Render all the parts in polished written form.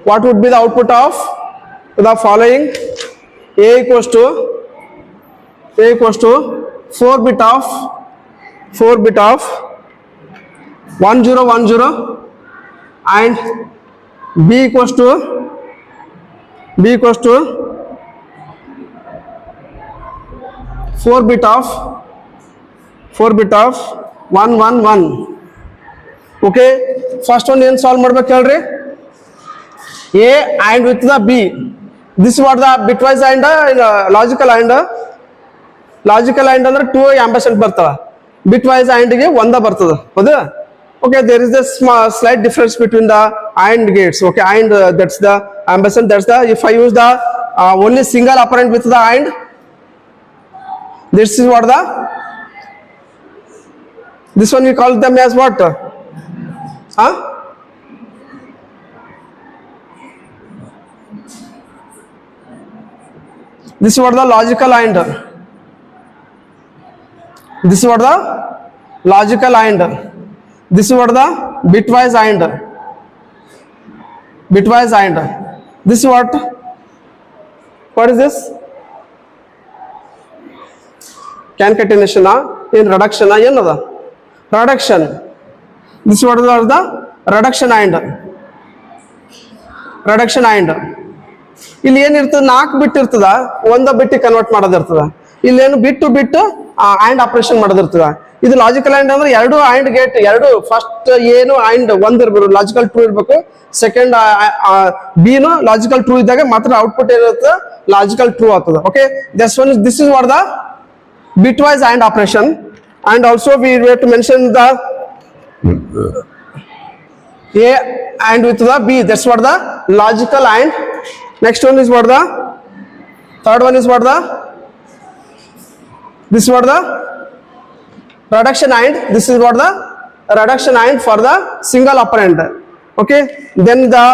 what would be the output of the following? A equals to 4 bit of 1010 and B equals to 4 bit of 111. Okay, first one ಏನು solve ಮಾಡ್ಬೇಕು ಹೇಳ್ರಿ? A and with the B. This what the bitwise and logical and ಅಂದ್ರೆ 2 ಆಂಬರ್ಸೆಂಟ್ ಬರ್ತವೆ. bitwise and ಗೆ 1 ಬರ್ತದೆ, ಹೌದಾ? Okay, there is a slight difference between the AND gates. Okay, AND that's the ampersand. That's the, if I use the only single operand with the AND, this is what the, this one we call them as what? This is what the logical AND. This is what the logical AND. This is what the bitwise AND. This is what is this? Concatenation in reduction ಏನದ? Reduction. This is what is the reduction AND. ಇಲ್ಲಿ ಏನಿರ್ತದೆ, 4 ಬಿಟ್ ಇರ್ತದ, 1 ಬಿಟ್ convert ಮಾಡೋದಿರ್ತದ. ಇಲ್ಲಿ ಏನು ಬಿಟ್ಟು AND operation ಮಾಡೋದಿರ್ತದ. ಇದು logical AND ಅಂದ್ರೆ ಎರಡು AND ಗೇಟ್, ಎರಡು ಫಸ್ಟ್ ಏನು AND 1 ಇರಬೇಕು, ಲಾಜಿಕಲ್ ಟ್ರೂ ಇರಬೇಕು. ಸೆಕೆಂಡ್ B ನು ಲಾಜಿಕಲ್ ಟ್ರೂ ಇದ್ದಾಗ ಮಾತ್ರ ಔಟ್ಪುಟ್ ಏನಿರುತ್ತೆ ಲಾಜಿಕಲ್ ಟ್ರೂ ಆಗ್ತದೆ. Okay, this is what the bitwise AND operation. And also we have to mention the A and with the B, that's what the logical AND. Next one is what the third one is what the, this is what the reduction AND. This is what the reduction AND for the single operand. Okay, then the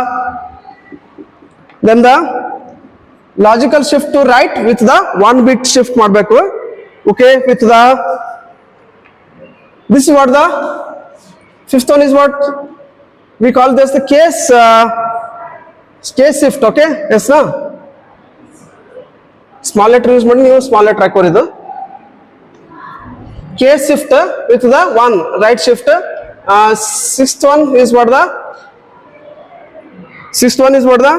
logical shift to right with the 1 bit shift ಮಾಡಬೇಕು. Okay, with the, this is what the fifth one is what we call this the case shift. Okay, yes na, small letter use ಮಾಡಿ, ನೀವು small letter ಹಾಕೋರಿದು. Case shift with the 1 right shift. Sixth one is what the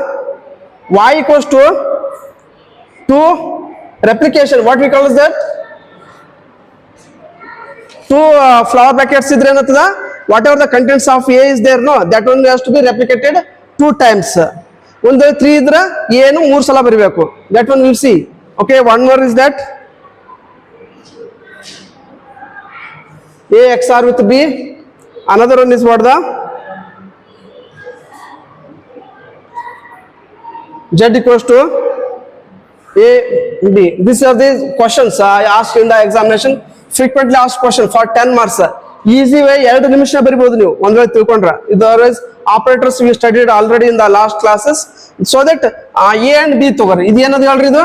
y equals to 2 replication. What we call is that 2 flower brackets idre ಏನಂತದ, whatever the contents of A is there, no, that one has to be replicated 2 times. ಒಂದು 3 ಇದ್ರೆ A ನು 3 ಸಲ ಬರಬೇಕು. That one we will see. Okay, one more is that A XOR with B. Another one is what the Z equals to A B. These are the questions I asked in the examination. Frequently asked question for 10 marks. Easy way, 2 ನಿಮಿಷ ಬರಿಬಹುದು ನೀವು ಒಂದು ವೇಳೆ ತಿಳ್ಕೊಂಡ್ರೆ. Otherwise operators we studied already in the last classes. So that A and B ತಗೋರಿ. ಇದು ಏನದು ಹೇಳ್ರಿ? ಇದು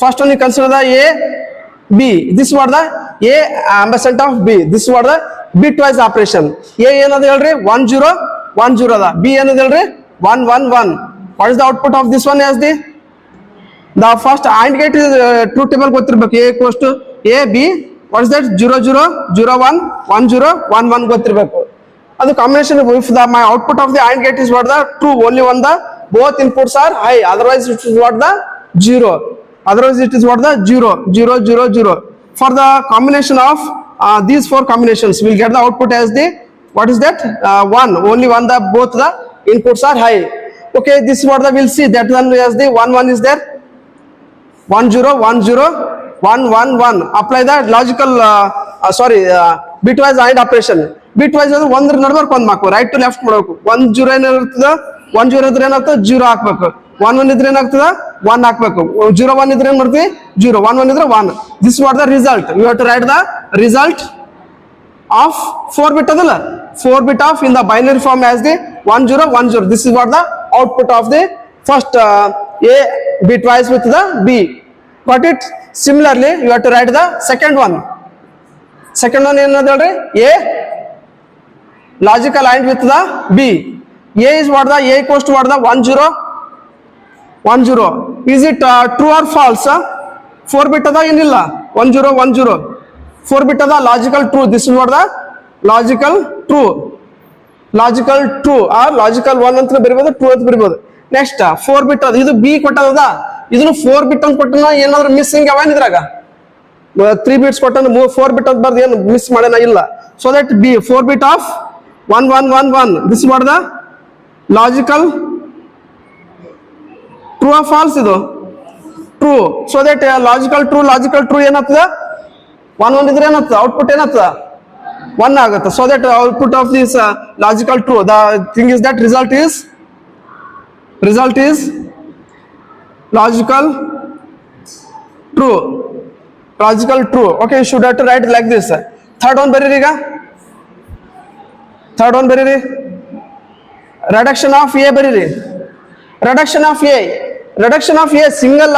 first one you consider the A B. This is what the A ampersand of B. This is what the bitwise operation. A ಏನದು ಹೇಳ್ರಿ? 1010 ಅದ. B ಏನದು ಹೇಳ್ರಿ? 111. What is the output of this one as the first AND gate is truth table ಗೊತ್ತಿರಬೇಕು. A equals to A B. What is that? 0001 1011 ಗೊತ್ತಿರಬೇಕು. ಅದು combination. If my output of the AND gate is what the true, only one the both inputs are high, otherwise it is what the 0. Otherwise it is what the 0. For the combination of these 4 combinations, we will get the output as the, what is that? 1, only one the both the inputs are high. Okay, this is what the we'll see, that one as the 1 is there, 1010 111. Apply the logical bitwise AND operation. Bitwise ಅಂದ್ರೆ 1 ನಡುವರ್ಕ್ 1 ಹಾಕಬೇಕು, right to left ಮಾಡಬೇಕು. 10 ಏನಿರ್ತದೆ, 10 ಇದ್ರೆ ಏನಾಗ್ತದೆ 0 ಹಾಕಬೇಕು. 11 ಇದ್ರೆ ಏನಾಗ್ತದೆ 1 ಹಾಕಬೇಕು. 01 ಇದ್ರೆ ಏನ್ ಮಾಡ್ತೀವಿ 0, 11 ಇದ್ರೆ 1. This is what the result. You have to write the result of 4 bit adala, 4 bit of in the binary form as the 1010. This is what the output of the first A bitwise with the B. Got it? Similarly you have to write the second one. Second one ಏನಂತ ಹೇಳ್ರಿ? A logical AND with the B. A is what the A equals to what the 1 0 1 0. Is it true or false? 4 bit ada ಏನಿಲ್ಲ 1 0 1 0 4 bit ada logical true. This is what the logical true or logical 1 ಅಂತ ಬರೀಬಹುದು 2 ಅಂತ ಬರೀಬಹುದು. Next 4 bit ಅದು ಇದು B ಕೊಟ್ಟದ ಇದನ್ನು 4 bit ಅಂತ ಕೊಟ್ಟನ ಏನಾದ್ರು missing ಯಾವನ್ ಇದ್ರಾಗ 3 bits ಕೊಟ್ಟನ 4 bit ಅಂತ ಬರ್ದು ಏನು ಮಿಸ್ ಮಾಡೇನ ಇಲ್ಲ. So that B 4 bit of 1 1 1 1. This is what the logical true or false ಇದು true. So that logical true ಏನಾಗ್ತದ 1 1 ಇದ್ರೆ ಏನಾಗ್ತದ ಔಟ್ಪುಟ್ ಏನಾಗ್ತದ 1 ಆಗುತ್ತೆ. So that output of this logical true, the thing is that result is logical true. Okay, you should have to write like this. Third one beriri ga, reduction of A beriri. reduction of A single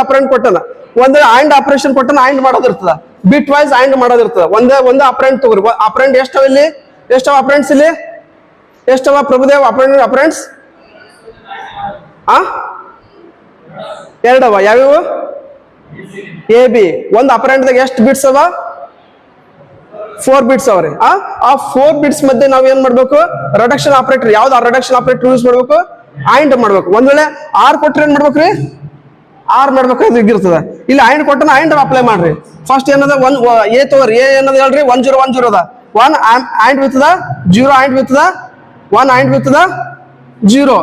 operand ಕೊಟ್ಟನ ಒಂದು AND operation ಕೊಟ್ಟನ AND ಮಾಡೋದಿರ್ತದ bitwise AND ಮಾಡೋದಿರ್ತದ ಒಂದೇ operand ತಗೋರಿ operant ಎಷ್ಟವ ಇಲ್ಲಿ ಎಷ್ಟವ ಆಪರೆಂಟ್ಸ್ ಇಲ್ಲಿ ಎಷ್ಟವ ಪ್ರಭುದೇವ್ ಆಪರೆಂಟ್ಸ್ ಎರಡವ ಯಾವ್ಯಾವ ಎ ಬಿ ಒಂದು ಆಪರೆಂಟ್ ದಾಗ ಎಷ್ಟು ಬಿಟ್ಸ್ ಅವ 4 ಬಿಟ್ಸ್ ಅವ್ರಿ ಆ 4 ಬಿಟ್ಸ್ ಮಧ್ಯೆ ನಾವ್ ಏನ್ ಮಾಡ್ಬೇಕು ರಿಡಕ್ಷನ್ ಆಪರೇಟರ್ ಯಾವ್ದು ರಿಡಕ್ಷನ್ ಆಪರೇಟರ್ ಯೂಸ್ ಮಾಡ್ಬೇಕು AND ಮಾಡ್ಬೇಕು. ಒಂದ್ ವೇಳೆ R ಕೊಟ್ರೆ ಏನ್ ಮಾಡ್ಬೇಕ್ರಿ R ಮಾಡ್ಬೇಕು ಇರ್ತದ ಇಲ್ಲಿ AND ಕೊಟ್ಟನ AND ಅಪ್ಲೈ ಮಾಡ್ರಿ. ಫಸ್ಟ್ ಏನದ A ತಗೋರಿ A ಏನದ ಹೇಳ್ರಿ 1 0 1 0 ಅದ 1 AND with the 0 AND with the 1 AND with the 0.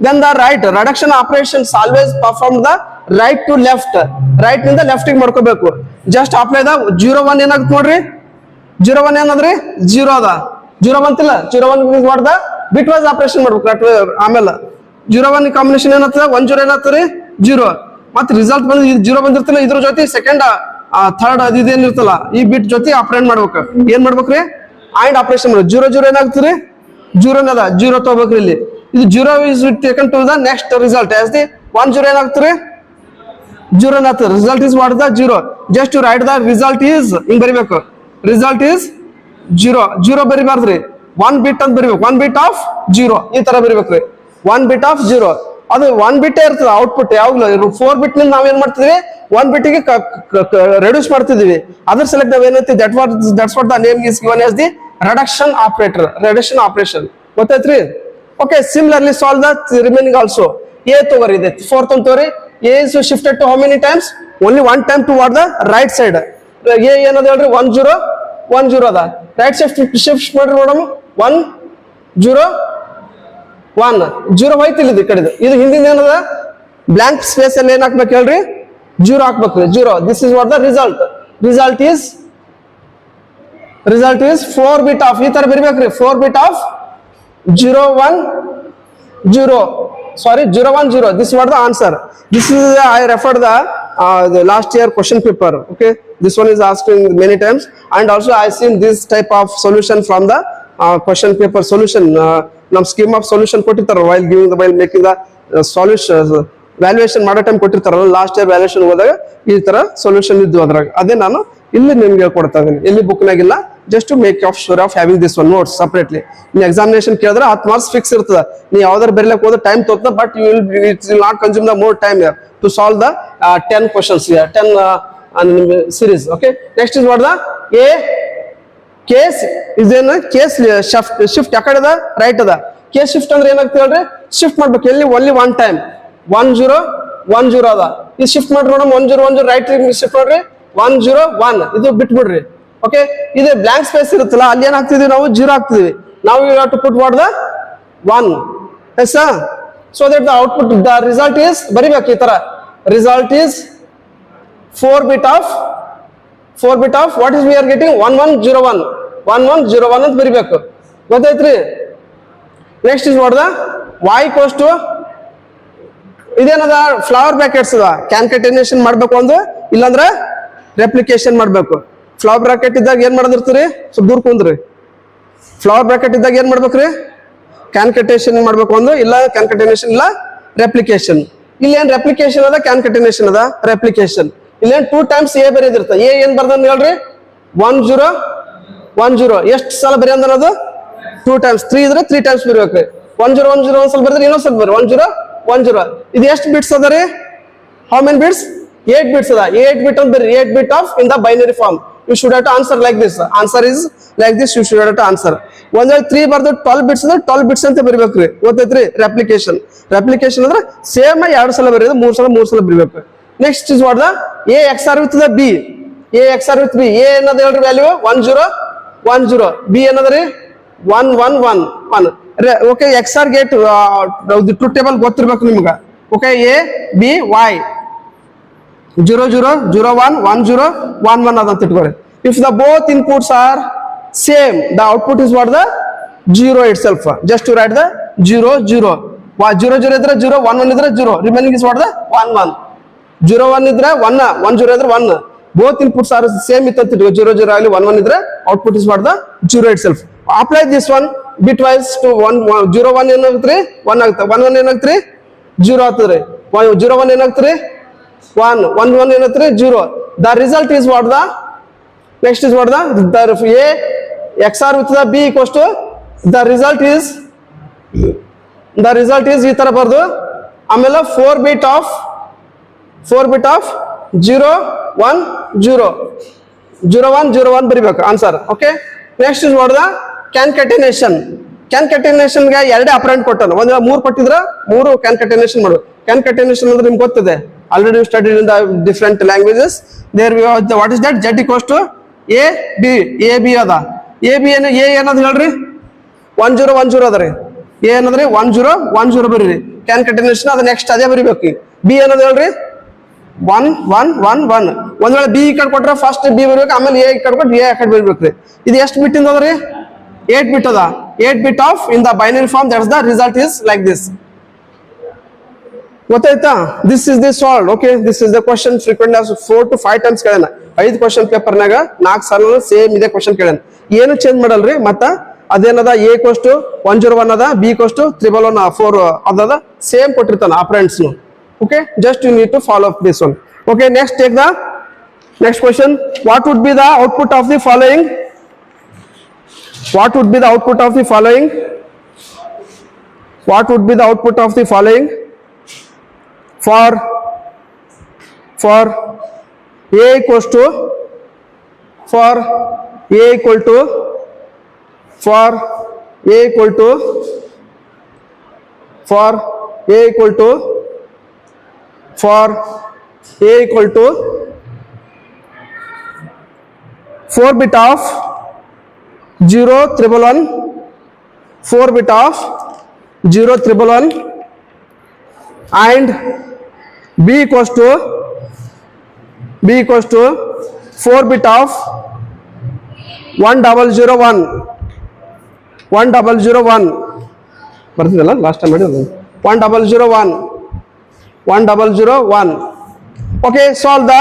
Then the right reduction operations always perform the right to left, right ನಿಂದ ಲೆಫ್ಟ್ ಗೆ ಮಾಡ್ಕೋಬೇಕು. ಜಸ್ಟ್ ಅಪ್ಲೈ ದ 0 1 ಏನಾಗುತ್ತೆ ನೋಡ್ರಿ 0 1 ಏನದ್ರಿ 0 ಅದ 0 ಬಂತಿಲ್ಲ 0 1 ಯೂಸ್ ಮಾಡ್ದ ಬಿಟ್ ವೈಸ್ ಆಪರೇಷನ್ ಮಾಡ್ಬೇಕು. ಆಮೇಲೆ 0 1 ಕಾಂಬಿನೇಷನ್ ಏನಾಗ್ತದೆ 1 0 ಏನಾಗ್ತದೆ 0 ಮತ್ತೆ ರಿಸಲ್ಟ್ ಬಂದು 0 ಬಂದಿರ್ತಲ್ಲ ಇದ್ರ ಜೊತೆ ಸೆಕೆಂಡ್ ಥರ್ಡ್ ಅದು ಇದೇನಿರ್ತಲ್ಲ ಈ ಬಿಟ್ ಜೊತೆ ಆಪರೇಟ್ ಮಾಡ್ಬೇಕು. ಏನ್ ಮಾಡ್ಬೇಕ್ರಿ AND ಆಪರೇಷನ್ ಮಾಡ್ಬೇಕು. 0 0 ಏನಾಗ್ತದ್ರಿ 0 ಅದ 0 ತಗೋಬೇಕ್ರಿ ಇಲ್ಲಿ ಇದು 0 is taken to the next result as the 1 0 ಏನಾಗ್ತದ್ರಿ 0 ಏನಾಗ್ತದೆ result is what the 0. just to write the result is ಹಿಂಗ್ ಬರಿಬೇಕು result is 0 ಬರಿಬಾರ್ದ್ರಿ 1 bit ಅಂತ ಬರಿಬೇಕು 1 bit of 0 ಈ ತರ ಬರಿಬೇಕ್ರಿ 1 bit of 0 ಅದು 1 bit ಇರ್ತದ ಔಟ್ಪುಟ್ ಯಾವಾಗ್ಲೂ 4 bit ನಿಂದ ನಾವ್ ಏನ್ ಮಾಡ್ತಿದ್ವಿ 1 bit ಗೆ ರೆಡ್ಯೂಸ್ ಮಾಡ್ತಿದೀವಿ. ಅದ್ರ ಸೆಲೆಕ್ಟ್ ನಾವ್ ಏನೈತಿ that's what the name is given as the reduction operation ಗೊತ್ತಾಯ್ತ್ರಿ. okay, similarly solve the remaining also. A ತಗೋರಿ ಇದೆ 4th ಒಂದು ತಗೋರಿ A is shifted to how many times only one time toward the right side. A ಏನದ ಹೇಳ್ರಿ 1 0 1 0 ಅದ right shift ಮಾಡ್ರಿ ನೋಡಮ್ 1 0 1 0 ಹೋಯ್ತು ಇಲ್ಲಿ ಈ ಕಡೆದು ಇದು ಹಿಂದಿನ ಏನದ ಬ್ಲಾಂಕ್ ಸ್ಪೇಸ್ ಅಲ್ಲಿ ಏನ್ ಹಾಕ್ಬೇಕು ಹೇಳ್ರಿ 0 ಹಾಕ್ಬೇಕ್ರಿ 0. This is what the result is 4 bit of ಈ ತರ ಬರಿಬೇಕ್ರಿ 4 bit of 0 1 0 sorry 0 1 0. this is what the answer. This is I referred the last year question paper. Okay, this one is asked many times and also I seen this type of solution from the question paper solution. Nam scheme of solution ಕೊಟ್ಟಿರ್ತಾರ while making the solution valuation ಮಾಡೋ time ಕೊಟ್ಟಿರ್ತಾರಲ್ಲ last year valuation ಹೋದಾಗ ಈ ತರ solution ಇದ್ದು ಅದ್ರಾಗ ಅದೇ ನಾನು ಇಲ್ಲಿ ನಿಮ್ಗೆ ಹೇಳ್ಕೊಡ್ತಾ ಇದೀನಿ. ಎಲ್ಲಿ ಬುಕ್ನಾಗಿಲ್ಲ just to make of sure of having this one notes separately. ನೀವು ಎಕ್ಸಾಮಿನೇಷನ್ ಕೇಳಿದ್ರೆ 10 ಮಾರ್ಕ್ಸ್ ಫಿಕ್ಸ್ ಇರ್ತದ. ನೀವು ಯಾವ್ದಾರು ಬರೀಲಕ್ಕೆ ಹೋದ್ರೆ ಟೈಮ್ ತೋರ್ತದ but you will not consume the more time to solve the 10 questions 10 series. Okay, next is what the A case is in case shift ಯಾಕಡೆ ಅದ ರೈಟ್ ಅದ. ಕೇಸ್ ಶಿಫ್ಟ್ ಅಂದ್ರೆ ಏನಾಗ್ತದೆ ಹೇಳ್ರಿ ಶಿಫ್ಟ್ ಮಾಡ್ಬೇಕು ಎಲ್ಲಿ ಓನ್ಲಿ ಒನ್ ಟೈಮ್ 1 0 1 0 ಅದ ಇದು ಶಿಫ್ಟ್ ಮಾಡ್ರಿ ನೋಡಮ್ 1 0 1 0 ರೈಟ್ ಶಿಫ್ಟ್ ಮಾಡ್ರಿ 1 0 1 ಇದು ಬಿಟ್ಬಿಡ್ರಿ. ಓಕೆ, ಇದು ಬ್ಲಾಂಕ್ ಸ್ಪೇಸ್ ಇರುತ್ತಲ್ಲ ಅಲ್ಲಿ ಏನ್ ಹಾಕ್ತಿದೀವಿ ನಾವು 0 ಹಾಕ್ತಿದೀವಿ. ನಾವು you have to put what the 1 is so that the output the result is ಬರಿಬೇಕು ಈ ತರ result is 4 bit of what is we are getting 1101 1101 ಅಂತ ಬರಿಬೇಕು. ಗೊತ್ತಾಯ್ತ್ರಿ. Next is what the y equals to ಇದೇನದ ಫ್ಲವರ್ ಬ್ರಾಕೆಟ್ಸ್ ಅದ concatenation ಮಾಡ್ಬೇಕು ಒಂದು ಇಲ್ಲಾಂದ್ರೆ ರೆಪ್ಲಿಕೇಶನ್ ಮಾಡ್ಬೇಕು. ಫ್ಲವರ್ ಬ್ರಾಕೆಟ್ ಇದ್ದಾಗ ಏನ್ ಮಾಡೋದಿರ್ತೀರಿ ಸ್ವಲ್ಪ ದೂರ ಕುಂದ್ರಿ. ಫ್ಲವರ್ ಬ್ರಾಕೆಟ್ ಇದ್ದಾಗ ಏನ್ ಮಾಡ್ಬೇಕ್ರಿ ಕ್ಯಾನ್ಕಟೇಷನ್ ಮಾಡ್ಬೇಕು ಒಂದು ಇಲ್ಲ ಕ್ಯಾನ್ಕಟೇನೇಷನ್ ಇಲ್ಲ ರೆಪ್ಲಿಕೇಶನ್. ಇಲ್ಲಿ ಏನ್ ರೆಪ್ಲಿಕೇಶನ್ ಅದ ಕ್ಯಾನ್ಕಟೇನೇಷನ್ ಅದ ರೆಪ್ಲಿಕೇಶನ್. ಇಲ್ಲಿ 2 times A ಬರೆದಿರ್ತ A ಏನ್ ಬರ್ದಂತ ಹೇಳ್ರಿ 1 0 1 0 ಎಷ್ಟು ಸಲ ಬರೆಯಂದ್ರ ಅದು 2 times 3 ಇದ್ರೆ 3 times ಬರಬೇಕು 10 10 ಒಂದ್ಸಲ ಬರೆದ್ರೆ ಇನ್ನೊಂದ್ ಸ್ವಲ್ಪ ಬರ್ರಿ 10 10 ಇದು ಎಷ್ಟು ಬಿಟ್ಸ್ ಅದ ರೀ how many bits 8 bits ಅದ 8 bit ಅಂತ ಬರ್ರಿ 8 bit of in the binary form you should have to answer like this answer is like this you should have to answer ಒಂದ್ 3 ಬರ್ದು 12 bits ಅಂದ್ರೆ 12 bits ಅಂತ ಬರಿಬೇಕ್ರಿ ಗೊತ್ತೈತ್ರಿ ರೆಪ್ಲಿಕೇಶನ್ ಅಂದ್ರೆ ಸೇಮ್ 2 ಸಲ ಬರೆಯೋದು 3 ಸಲ ಬರಿಬೇಕು next is what the a xr with the b a xr with b a ಏನದ ಹೇಳ್ರಿ ವ್ಯಾಲ್ಯೂ 10 b ಏನದ ರೀ 1 okay xr gate to table ಗೊತ್ತಿರ್ಬೇಕು ನಿಮ್ಗೆ ಓಕೆ a b y 0 0 0 1 1 0 1 1 ಅದಂತ ಇಟ್ಕೊಳ್ಳಿ if the both inputs are same the output is what the 0 itself just to write the 0 0 0 0 ಇದ್ರೆ 0 1 1 ಇದ್ರೆ 0 remaining is what the 1 1 0 1 ಇದ್ರೆ 1 1 0 ಇದ್ರೆ 1 both inputs are same ಇತ್ತು ಅಂತ ಇಟ್ಕೊಳ್ಳಿ 0 0 ಆಗಲಿ 1 1 ಇದ್ರೆ output is what the 0 itself apply this one bitwise to 1 0 1 ಏನಾಗುತ್ತೆ 1 ಆಗುತ್ತೆ 1 1 ಏನಾಗುತ್ತೆ 0 ಆಗ್ತದೆ 0 1 ಏನಾಗ್ತದೆ 1 1 1 ಏನಾಗ್ತದೆ 0 the result is what the next is what the a xr with the b equals to the result is ಈ ತರ ಬರ್ದು ಆಮೇಲೆ 4 bit of 0 1 0 0 1 0 1 ಬರಿಬೇಕು answer okay next is what the concatenation ಗೆ ಎರಡೇ ಆಪರೆಂಟ್ ಕೊಟ್ಟನು ಒಂದ್ 3 ಕೊಟ್ಟಿದ್ರ 3 ಕ್ಯಾನ್ಕಟೇನೇಷನ್ ಮಾಡು ಕ್ಯಾನ್ಕಟೇನೇಷನ್ ಅಂದ್ರೆ ನಿಮ್ಗೆ ಗೊತ್ತಿದೆ already you studied in the different languages there we have what is that z equals to a b ಅದ a b ಏನು a ಏನದ ಹೇಳ್ರಿ 1 0 1 0 ಅದ ರೀ a ಏನದ್ರಿ 1 0 1 0 ಬರೀರಿ ಕ್ಯಾನ್ಕಟೇನೇಷನ್ ಅದ ನೆಕ್ಸ್ಟ್ ಅದೇ ಬರಿಬೇಕು b ಏನದ ಹೇಳ್ರಿ 1 1 1 1 ಒಂದ್ ವೇಳೆ b ಈ ಕಡೆ ಕೊಟ್ರೆ ಫಸ್ಟ್ b ಬರಬೇಕು ಆಮೇಲೆ a ಈ ಕಡೆ ಕೊಟ್ಟು a ಆ ಕಡೆ ಬರಬೇಕ್ರಿ ಇದು ಎಷ್ಟು ಬಿಟ್ ಇಂದ ಅದ ರೀ 8 bit ಅದ 8 bit of in the binary form that's the result is like this ಗೊತ್ತಾಯ್ತಾ this is the solved okay this is the question frequently asked 4 to 5 times ಕೇಳನ 5 question paper ನಾಗ 4 ಸಲ ಸೇಮ್ ಇದೆ ಕ್ವೆಶ್ಚನ್ ಕೇಳನ ಏನು ಚೇಂಜ್ ಮಾಡಲ್ರಿ ಮತ್ತ ಅದೇನದ a equals to 101 ಅದ b equals to 111 4 ಅದದ same ಕೊಟ್ಟಿರ್ತಾನ operands okay just you need to follow up this one okay next take the next question what would be the output of the following what would be the output of the following what would be the output of the following for a equals to for a equal to for a equal to for a equal to for a equal to 4 bit of 0 1 4 bit of 0 1 and b equals to 4 bit of 1001 1001 ಬರ್ತಿದಲ್ಲ last time ಮಾಡಿದ್ರು 1001 okay solve the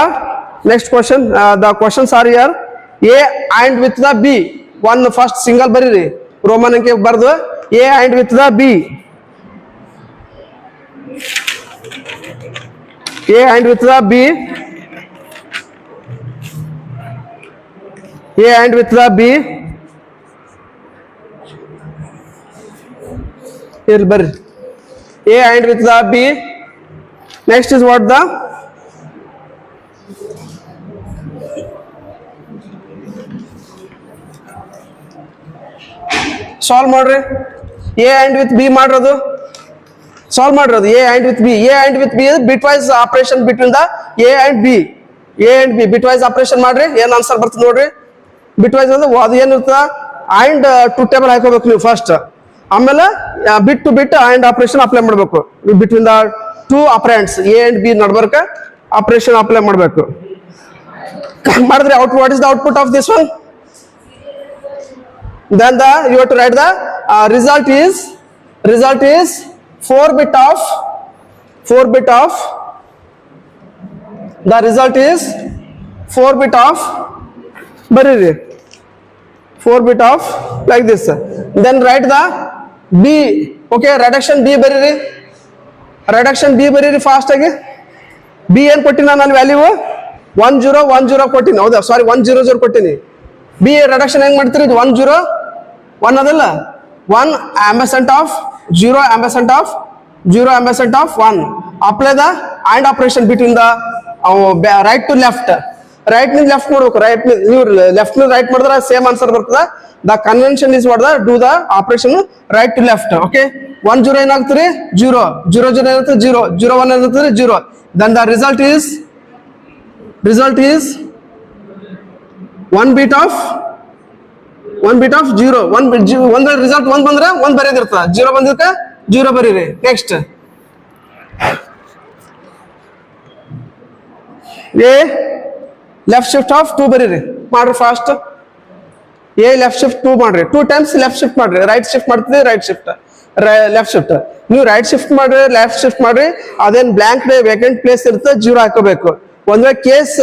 next question the questions are here a and with the b one first single ಬರೀರಿ Roman ಅಂಕೆ ಬರ್ದು a and with the b a and with the b a and with the b here ಬರ್ರಿ a and with the b next is what the solve ಮಾಡ್ರಿ a and with b ಮಾಡಿರೋದು solve ಮಾಡಿರೋದು a and with b is bitwise operation between the a and b bitwise operation ಮಾಡ್ರಿ ಏನ್ answer ಬರ್ತದೆ ನೋಡ್ರಿ bitwise ಅಂದ್ರೆ ಅದು ಏನಿರ್ತದ and ಟು ಟೇಬಲ್ ಹಾಕೋಬೇಕು ನೀವು ಫಸ್ಟ್ ಆಮೇಲೆ bit to bit and operation apply ಮಾಡಬೇಕು between the two operands a and b ನಡ್ಬರ್ಕ ಆಪರೇಷನ್ ಅಪ್ಲೈ ಮಾಡಬೇಕು ಮಾಡಿದ್ರೆ what is the output of this one then you have to write the result is 4 bit of the result is 4 bit of bariri 4 bit of like this then write the b okay reduction bariri fast agi b en kotina nan value 1010 ಕೊಟ್ಟಿನಿ ಹೌದಾ ಸಾರಿ 100 ಕೊಟ್ಟಿನಿ b reduction ಹೆಂಗ್ ಮಾಡ್ತೀರಿ ಇದು 101 ಅದಲ್ಲ 1 ambassador of 0 ambassador of 0 ambassador of 1. Apply the and operation between the right to left. Right means left ಮಾಡಬೇಕು. Right means ನೀವು left means right ಮಾಡಿದ್ರೆ ಸೇಮ್ ಆನ್ಸರ್ ಬರ್ತದೆ. The convention is what the do the operation right to left. Okay. 1 0 ಏನಾಗ್ತದೆ 0 0 0 ಏನಾಗ್ತದೆ 0 0 1 ಏನಾಗ್ತದೆ 0. Then the result is 1 bit of 0. 1 result 1 ಬಂದ್ರೆ 1 ಬರೆದಿರ್ತದೆ. 0 ಬಂದಿದ್ದಕ್ಕೆ 0 ಬರೀರಿ. Next A left shift of 2 ಬರೀರಿ. ಮಾಡ್ರಿ ಫಾಸ್ಟ್. A left shift 2 ಮಾಡ್ರಿ. 2 times left shift ಮಾಡ್ರಿ. ರೈಟ್ ಶಿಫ್ಟ್ ಮಾಡ್ತೀವಿ ರೈಟ್ ಶಿಫ್ಟ್ ಲೆಫ್ಟ್ ಶಿಫ್ಟ್. ನೀವು ರೈಟ್ ಶಿಫ್ಟ್ ಮಾಡ್ರಿ ಲೆಫ್ಟ್ ಶಿಫ್ಟ್ ಮಾಡ್ರಿ. ಅದೇನ್ ಬ್ಲಾಂಕ್ ವೇಕೆಂಟ್ ಪ್ಲೇಸ್ ಇರುತ್ತೆ 0 ಹಾಕೋಬೇಕು. ಒಂದ್ ವೇಳೆ ಕೇಸ್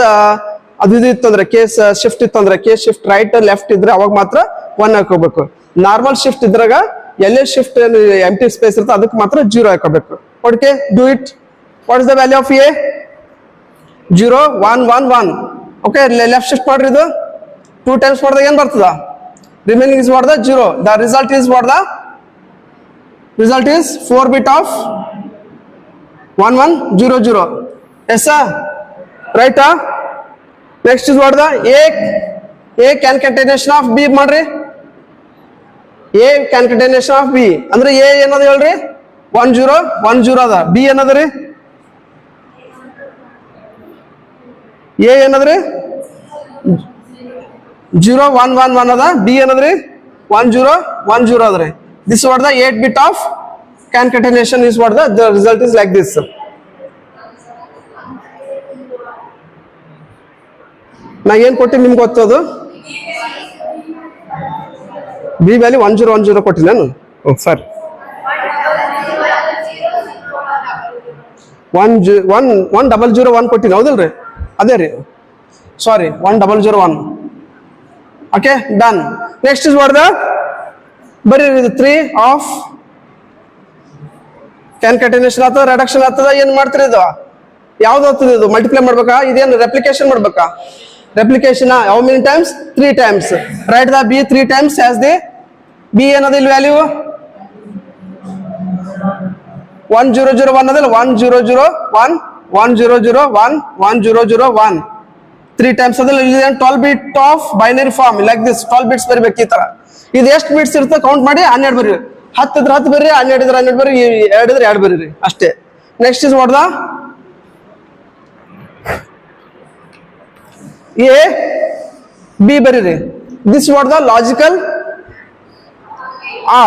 ಅದು ಇತ್ತು ಅಂದ್ರೆ ಕೇಸ್ ಶಿಫ್ಟ್ ಇತ್ತು ಅಂದ್ರೆ ಕೇಸ್ ಶಿಫ್ಟ್ ರೈಟ್ ಲೆಫ್ಟ್ ಇದ್ರೆ ಅವಾಗ ಮಾತ್ರ 1 ಹಾಕೋಬೇಕು. ನಾರ್ಮಲ್ ಶಿಫ್ಟ್ ಇದ್ರಾಗ ಎಲ್ಲೇ ಶಿಫ್ಟ್ ಎಂಟಿ ಸ್ಪೇಸ್ ಇರುತ್ತೆ ಅದಕ್ಕೆ ಮಾತ್ರ 0 ಹಾಕೋಬೇಕು. Okay do it. What is the value of A 0 1 1 1. Okay left shift ಮಾಡ್ರಿ. ಇದು 2 times ಮಾಡಿದಾಗ ಏನ್ ಬರ್ತದ remaining is what the 0. The result is what the result is 4 bit of 1 1 0 0. Yes sir, right? Next is what the A concatenation of B ಮಾಡ್ರಿ. A concatenation of B ಅಂದ್ರೆ A ಏನದ ಹೇಳ್ರಿ 1 0 1 0 ಅದ. B ಏನದ್ರಿ A ಏನದ್ರಿ 0 1 1 1 ಅದ. B ಏನದ್ರಿ 1 0 1 0 ಅದ್ರಿ. This is what the 8 bit of concatenation is what the result is like this. ನಾ ಏನ್ ಕೊಟ್ಟಿನಿ ನಿಮ್ಗೆ ಗೊತ್ತದು ಬಿ ವ್ಯಾಲ್ಯೂ 1 0 1 0 ಕೊಟ್ಟಿನಿ ನಾನು. ಸರ್ 1 0 0 1 ಕೊಟ್ಟಿನಿ ಹೌದಲ್ರಿ. ಅದೇ ರೀ ಸಾರಿ 1 0 0 1. Okay done. Next is what the ಬರೀ 3 ಆಫ್ ಕಾನ್ಕಾಟಿನೇಷನ್ ಆಗ್ತದ ರಿಡಕ್ಷನ್ ಆಗ್ತದ. ಏನ್ ಮಾಡ್ತೀರಿ ಇದು ಯಾವ್ದು ಆಗ್ತದೆ ಇದು ಮಲ್ಟಿಪ್ಲೈ ಮಾಡ್ಬೇಕಾ ಇದೇನು ರೆಪ್ಲಿಕೇಶನ್ ಮಾಡ್ಬೇಕಾ. Replication how many times 3 times. Right the B 3 times as the B ಏನದ ಇಲ್ಲಿ ವ್ಯಾಲ್ಯೂ 1 0 0 1 ಅದಲ್ಲ 1 0 0 1 1 0 0 1 1 0 0 1 3 times ಅದಲ್ಲ. 12 bit of binary form like this 12 bits ಬರೀಬೇಕು ಈ ತರ. ಇದು ಎಷ್ಟು ಬಿಟ್ಸ್ ಇರುತ್ತೆ ಕೌಂಟ್ ಮಾಡಿ 12 ಬರೀರಿ. 10 ಇದ್ರೆ 10 ಬರೀರಿ 12 ಇದ್ರೆ 12 ಬರೀರಿ 2 ಇದ್ರೆ 2 ಬರೀರಿ ಅಷ್ಟೇ. Next is what the A B ಬರೀರಿ. This what the logical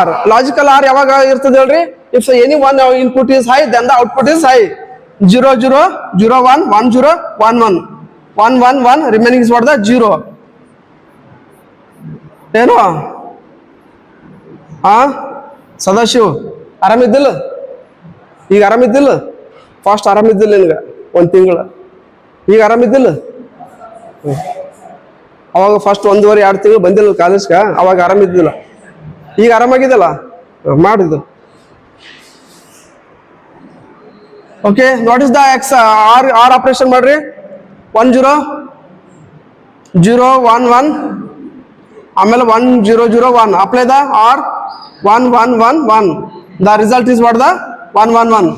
R. Logical R ಯಾವಾಗ ಇರ್ತದೆ ಹೇಳ್ರಿ if any one input is high then the output is high. 0 0 0 1 1 0 1 1 1 1 1 remaining is what the 0. ಏನು ಸದಾಶಿವ್ ಆರಾಮಿದ್ದಿಲ್ಲ ಈಗ ಆರಾಮಿದ್ದಿಲ್ಲ ಫಾಸ್ಟ್ ಆರಾಮಿದ್ದಿಲ್ಲ ನಿನಗೆ 1 ತಿಂಗಳು ಈಗ ಆರಾಮಿದ್ದಿಲ್ಲ. ಅವಾಗ ಫಸ್ಟ್ 1 1/2 2 ತಿಂಗಳು ಬಂದಿಲ್ಲ ಕಾಲೇಜ್ಗೆ ಅವಾಗ ಆರಾಮಿದ್ದಿಲ್ಲ. ಈಗ ಆರಾಮಾಗಿದ್ದಲ್ಲ ಮಾಡಿದ್ದು. Okay what is the X R operation ಮಾಡ್ರಿ. 1 0 0 1 1 ಆಮೇಲೆ 1 0 0 1 apply the R 1 1 1 1. The result is what the 1 1 1.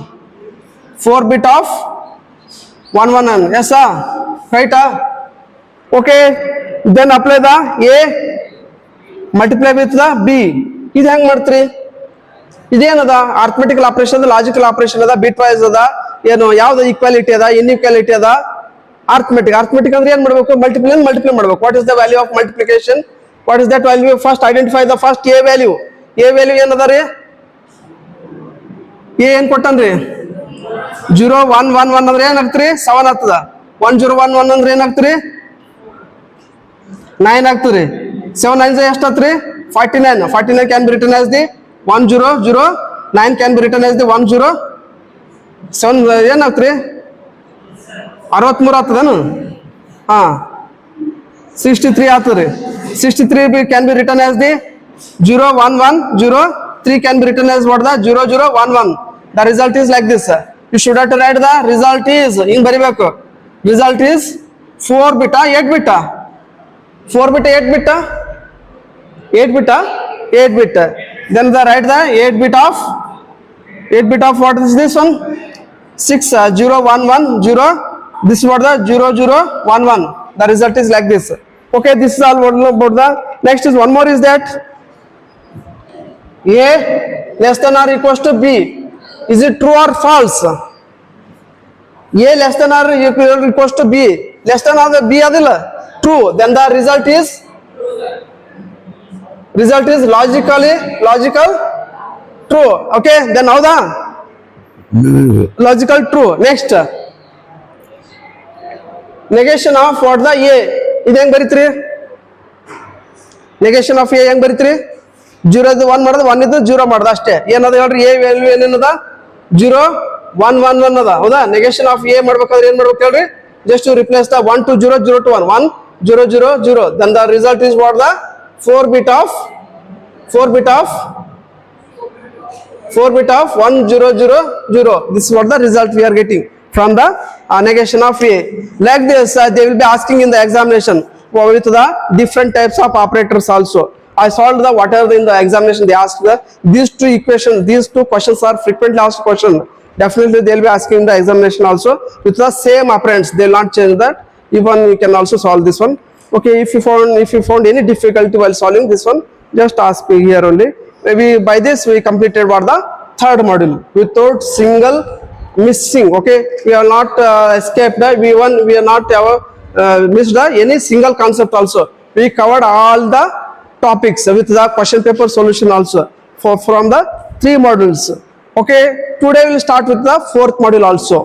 4 bit of 1 1 1. Yes sir, right? Okay, then apply the A multiply with the B. ಇದು ಹೆಂಗ್ ಮಾಡ್ತೀರಿ ಇದೇನದ ಅರ್ಥಮೆಟಿಕಲ್ ಆಪರೇಷನ್ ಅದ logical operation ಅದ ಬಿಟ್ wise ಅದ ಏನು ಯಾವ್ದು ಈಕ್ವಾಲಿಟಿ ಅದ ಇನ್ಇಕ್ವಾಲಿಟಿ ಅದ. ಅರ್ಥಮೆಟಿಕ್ ಅಂದ್ರೆ ಏನ್ ಮಾಡ್ಬೇಕು ಮಲ್ಟಿಪ್ಲೈ ಮಾಡ್ಬೇಕು. What is the value of multiplication. What is that value. First identify the first A value. A value ಏನದ ರೀ A ಏನ್ ಕೊಟ್ಟನ್ರಿ 0 1 1 1 ಅಂದ್ರೆ ಏನಾಗ್ತರಿ 7 ಆಗ್ತದ. 1 0 1 1 ಅಂದ್ರೆ ಏನಾಗ್ತರಿ 9 ಆಗ್ತದ್ರಿ. 7 9 ಎಷ್ಟು ಆಗ್ತರಿ 49. 49 can be return as the 1 0 0. 9 can be return as the 1 0. 7 ಏನಾಗ್ತರಿ 63 ಆಗ್ತದೇನು. 63 ಆಗ್ತದ್ರಿ. 63 can be return as the 0 1 1 0. 3 can be written as what the 0 0 1 1. The result is like this. You should have to write the result is in baribeku. Result is 4 bit 8 bit 4 bit 8 bit 8 bit 8 bit Then the write the 8 bit of what is this one? 6 0 1 1 0. This is what the 0 0 1 1. The result is like this. Okay, this is all about the. Next is one more is that A less than or equals to B. Is it true or false? A less than or equals to B. Less than or the B adilla. True. Then the result is logical true. Okay, then now the logical true. Next, negation of what the A. ಇದು ಹೆಂಗ್ ಬರೀತ್ರಿ? Negation of A ಹೆಂಗ್ ಬರೀತ್ರಿ? 0 ಇದು 1 ಮಾಡೋದು, 1 ಇದು 0 ಮಾಡೋದು ಅಷ್ಟೇ. ಏನದ ಹೇಳ್ರಿ? A value ಏನೇನದ? 0 1 1 1 ಅದ. ಹೌದಾ? ನೆಗೇಷನ್ ಆಫ್ ಎ ಮಾಡ್ಬೇಕಾದ್ರೆ ಏನ್ ಮಾಡ್ಬೇಕು ಹೇಳ್ರಿ? Just to replace the 1 to 0 0 to 1 1 0 0 0. Then the result is what the 4 bit of 1 0 0 0. This is what the result we are getting from the negation of A. Like this, they will be asking in the examination with the different types of operators also. I solved the whatever in the examination they asked these two equations, these two questions are frequently asked question. Definitely they will be asking in the examination also with the same operands. They will not change that. Even we can also solve this one. Okay, if you found any difficulty while solving this one, just ask me here only. Maybe by this we completed what the third module without single missing. Okay, we are not escaped that we are not missed any single concept also. We covered all the topics with the question paper solution also from the 3 modules. Okay, today we will start with the 4th module also.